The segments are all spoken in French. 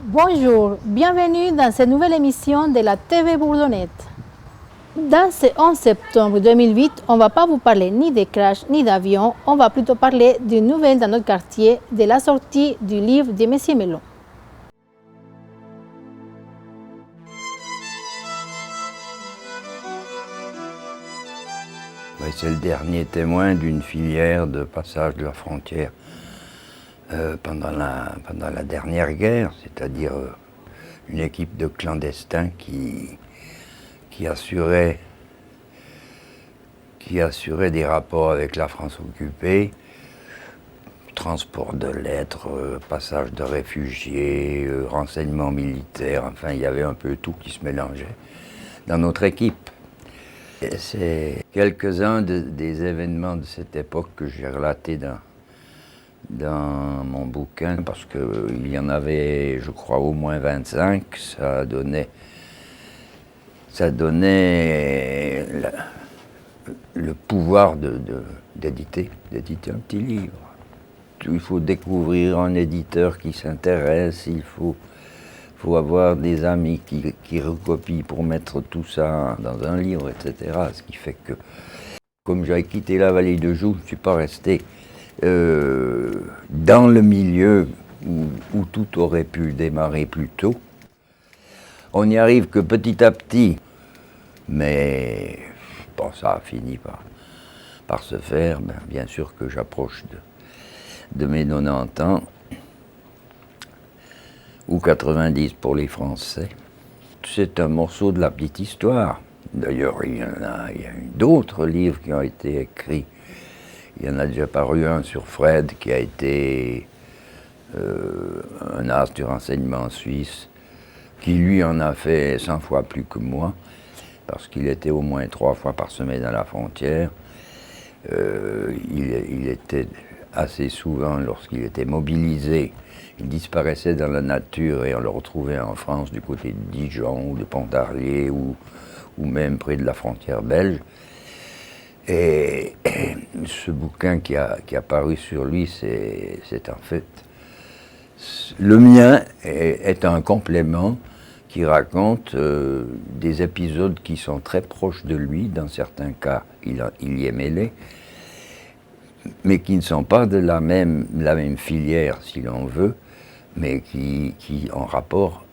Bonjour, bienvenue dans cette nouvelle émission de la TV Bourdonnette. Dans ce 11 septembre 2008, on ne va pas vous parler ni de crash ni d'avion, on va plutôt parler d'une nouvelle dans notre quartier, de la sortie du livre de M. Melon. C'est le dernier témoin d'une filière de passage de la frontière pendant la dernière guerre, c'est-à-dire une équipe de clandestins qui assurait des rapports avec la France occupée, transport de lettres, passage de réfugiés, renseignements militaires, enfin il y avait un peu tout qui se mélangeait dans notre équipe. C'est quelques-uns des événements de cette époque que j'ai relatés dans mon bouquin, parce qu'il y en avait, je crois, au moins 25. Ça donnait le pouvoir d'éditer un petit livre. Il faut découvrir un éditeur qui s'intéresse, il faut avoir des amis qui recopient pour mettre tout ça dans un livre, etc. Ce qui fait que, comme j'avais quitté la vallée de Joux, je ne suis pas resté dans le milieu où tout aurait pu démarrer plus tôt. On n'y arrive que petit à petit, mais bon, ça a fini par se faire. Bien sûr que j'approche de mes 90 ans, ou 90 pour les Français. C'est un morceau de la petite histoire. D'ailleurs, il y a eu d'autres livres qui ont été écrits. Il y en a déjà paru un sur Fred, qui a été un as du renseignement suisse, qui lui en a fait 100 fois plus que moi, parce qu'il était au moins 3 fois par semaine à la frontière. Il était assez souvent, lorsqu'il était mobilisé, il disparaissait dans la nature et on le retrouvait en France du côté de Dijon ou de Pontarlier ou même près de la frontière belge. Et ce bouquin qui a paru sur lui, c'est en fait... Le mien est un complément qui raconte des épisodes qui sont très proches de lui. Dans certains cas, il y est mêlé, mais qui ne sont pas de la même filière, si l'on veut, mais qui ont rapport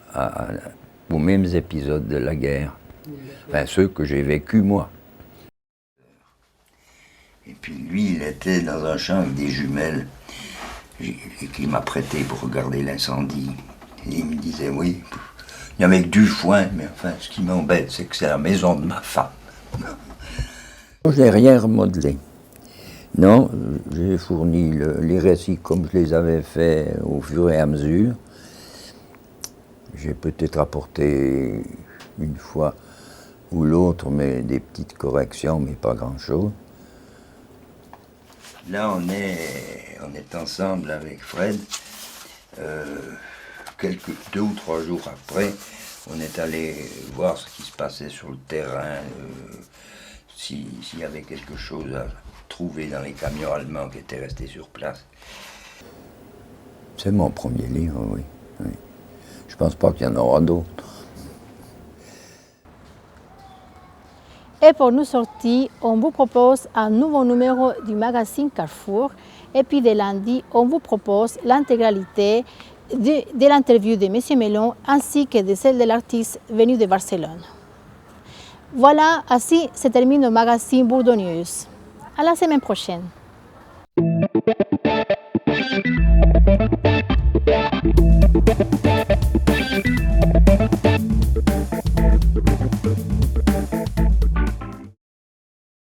aux mêmes épisodes de la guerre, enfin ceux que j'ai vécus moi. Et puis lui, il était dans un champ avec des jumelles qu'il m'a prêté pour regarder l'incendie. Et il me disait, oui, il n'y avait que du foin, mais enfin, ce qui m'embête, c'est que c'est la maison de ma femme. Je n'ai rien remodelé. Non, j'ai fourni les récits comme je les avais faits au fur et à mesure. J'ai peut-être apporté une fois ou l'autre, mais des petites corrections, mais pas grand-chose. Là, on est ensemble avec Fred. 2 ou 3 jours après, on est allé voir ce qui se passait sur le terrain, s'il y avait quelque chose à trouver dans les camions allemands qui étaient restés sur place. C'est mon premier livre, oui. Je ne pense pas qu'il y en aura d'autres. Et pour nous sortir, on vous propose un nouveau numéro du magazine Carrefour. Et puis de lundi, on vous propose l'intégralité de l'interview de M. Melon ainsi que de celle de l'artiste venu de Barcelone. Voilà, ainsi se termine le magazine Bourdonneuse. À la semaine prochaine.